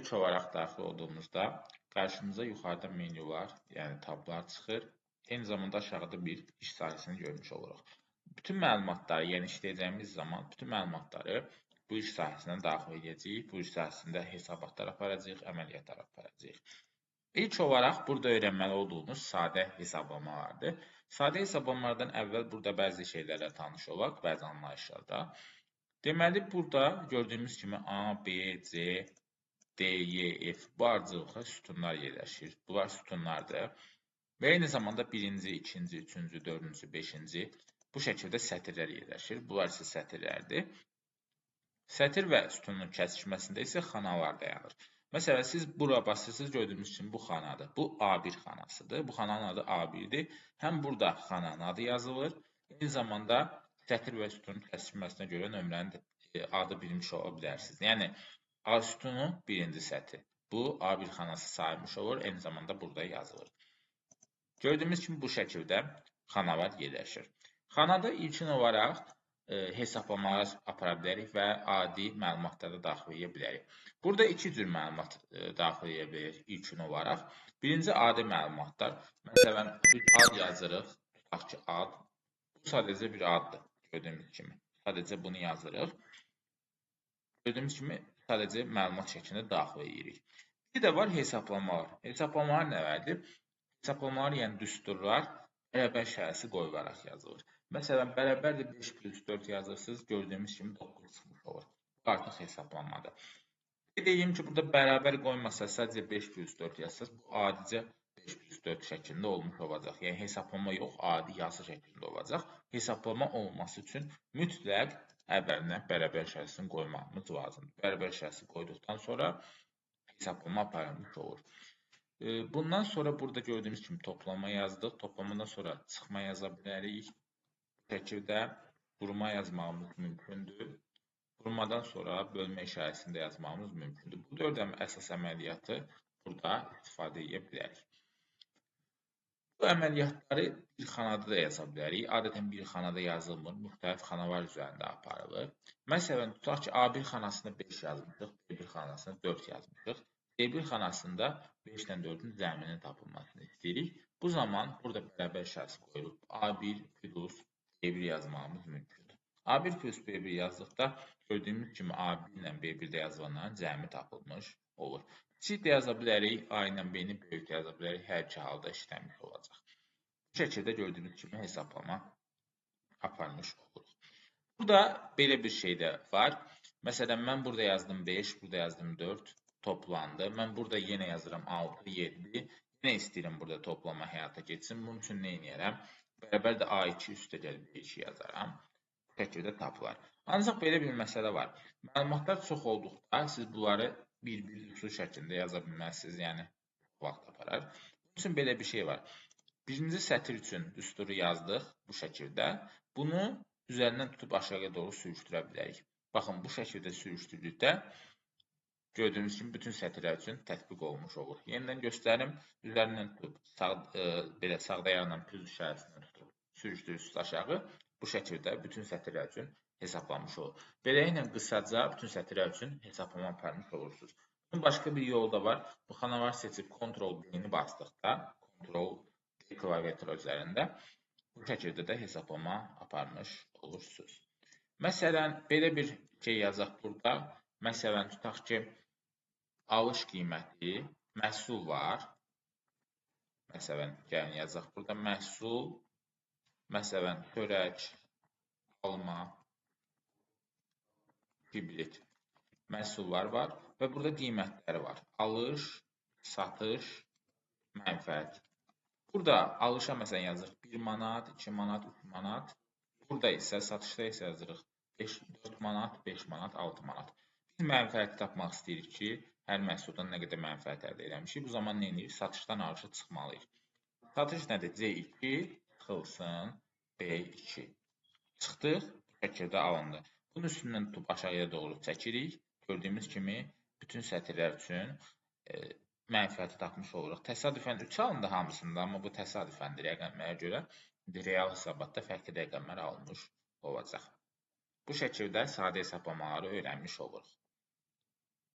İlk olaraq daxil olduğumuzda qarşımıza yuxarıda menyular, yəni tablar çıxır. Eyni zamanda aşağıda bir iş sahəsini görmüş oluruq. Bütün məlumatları, yəni işləyəcəyimiz zaman bütün məlumatları bu iş sahəsinə daxil edəcəyik. Bu iş sahəsində hesabatlar aparacağıq, əməliyyatlar aparacağıq. İlk olaraq burada öyrənməli olduğumuz sadə hesablamalardır. Sadə hesablamalardan əvvəl burada bəzi şeylərlə tanış olaq, bəzi anlayışlarda. Deməli, burada gördüyümüz kimi A, B, C, D, Y, F bu ardıcılıqda sütunlar yerləşir. Bunlar sütunlardır. Və eyni zamanda birinci, ikinci, üçüncü, dördüncü, beşinci bu şəkildə sətirlər yerləşir. Bunlar isə sətirlərdir. Sətir və sütunun kəsişməsində isə xanalar dayanır. Məsələn, siz bura basırsınız, gördüyünüz kimi bu xanadır. Bu A1 xanasıdır. Bu xananın adı A1-dir. Həm burada xananın adı yazılır. Eyni zamanda sətir və sütunun kəsişməsinə görə nömrənin adı bilmiş ola bilərsiniz. Yəni, A sütunu birinci sətir. Bu A1 xanası sayılmış olur. Eyni zamanda burada yazılır. Gördüyümüz kimi bu şəkildə xanalar yerləşir. Xanada ilkin olaraq hesablamalar apara bilərik və adi məlumatları daxil edə bilərik. Burada iki cür məlumat daxil edə bilərik ilkin olaraq. Birinci adi məlumatlar. Məsələn, bir ad yazırıq. Tutaq ki, ad. Bu sadəcə bir addır. Gördüyümüz kimi. Sadəcə bunu yazırıq. Gördüyümüz kimi sadəcə məlumat şəklində daxil edirik. Bir də var hesablamalar. Hesablamalar nələrdir? Hesablamalar, yəni düsturlar bərabər şərəsi qoyularaq yazılır. Məsələn, bərabərdir 5 plus 4 yazırsınız, gördüyümüz kimi 9 çıxmış olur. Bu artıq hesablamadır. Deyim ki, burada bərabər qoymasa sadəcə 5 plus 4 yazsınız, bu adicə 5 plus 4 şəklində olmuş olacaq. Yəni, hesablama yox, adi yazı şəklində olacaq. Hesablama olması üçün mütləq əvvəlinə bərabər şərəsini qoymamız lazımdır. Bərabər şərəsi qoyduqdan sonra hesablama aparılmış olur. Bundan sonra burada gördüyümüz kimi toplama yazdıq. Toplamadan sonra çıxma yaza bilərik. Bu şəkildə vurma yazmağımız mümkündür. Vurmadan sonra bölmə işarəsində yazmağımız mümkündür. Bu 4 əsas əməliyyatı burada istifadə edə bilərik. Bu əməliyyatları bir xanada da yaza bilərik. Adətən bir xanada yazılmır, müxtəlif xanalar üzərində aparılır. Məsələn, tutaq ki, A1 xanasında 5 yazmışıq, B1 xanasında 4 yazmışıq. D1 xanasında 5 ilə 4-ün cəminin tapılmasını istəyirik. Bu zaman burada bərabər şərəsi qoyulub A1 plus B1 yazmağımız mümkündür. A1 plus B1 yazdıqda gördüyümüz kimi A1 ilə B1-də yazılanların cəmi tapılmış olur. Kiçik də yaza bilərik, A ilə B-ni böyük yaza bilərik, hər iki halda işləmiş olacaq. Bu şəkildə gördüyümüz kimi hesablama aparmış oluruq. Burada belə bir şey də var. Məsələn, mən burada yazdım 5, burada yazdım 4. Toplandı. Mən burada yenə yazıram 6, 7. Yenə istəyirəm burada toplama həyata keçsin. Bunun üçün nə edərəm? Bərabər də A2 üstə gəlib B2 yazaram. Bu şəkildə tapılar. Ancaq belə bir məsələ var. Məlumatlar çox olduqda siz bunları bir-bir üsul şəklində yaza bilməzsiniz. Yəni, vaxt aparar. Bunun üçün belə bir şey var. Birinci sətir üçün düsturu yazdıq bu şəkildə. Bunu üzərindən tutub aşağıya doğru sürüşdürə bilərik. Baxın, bu şəkildə sürüşdürdükdə gördüyünüz kimi bütün sətirlər üçün tətbiq olmuş olur. Yenidən göstərim. Üzərindən tutub, belə sağda yandan plus işarəsindən tutub sürüşdürürsünüz aşağı. Bu şəkildə bütün sətirlər üçün hesablanmış olur. Beləliklə, qısaca bütün sətirlər üçün hesablama aparmış olursunuz. Bunun başqa bir yolu da var. Bu xanaları seçib Ctrl-D-ni basdıqda, Ctrl-D klaviatura üzərində bu şəkildə də hesablama aparmış olursunuz. Məsələn, belə bir şey yazaq burada. Məsələn, tutaq ki, alış qiyməti, məhsul var. Məsələn, gəlin yazaq burada məhsul, məsələn, çörək, alma, kibrit məhsullar var və burada qiymətləri var. Alış, satış, mənfəət. Burada alışa məsələn yazırıq 1 manat, 2 manat, 3 manat. Burada isə satışda isə yazırıq 4 manat, 5 manat, 6 manat. Biz mənfəəti tapmaq istəyirik ki, hər məhsuldan nə qədər mənfəət əldə eləmişik. Bu zaman nə edirik? Satışdan alışa çıxmalıyıq. Satış nədir? C2 çıxılsın B2. Çıxdıq, bu şəkildə alındı. Bunun üstündən tutub aşağıya doğru çəkirik. Gördüyümüz kimi bütün sətirlər üçün mənfəəti tapmış oluruq. Təsadüfən 3 alındı hamısında, amma bu təsadüfəndir rəqəmlərə görə. Real hesabatda fərqli rəqəmlər alınmış olacaq. Bu şəkildə sadə hesablamaları öyrənmiş oluruq.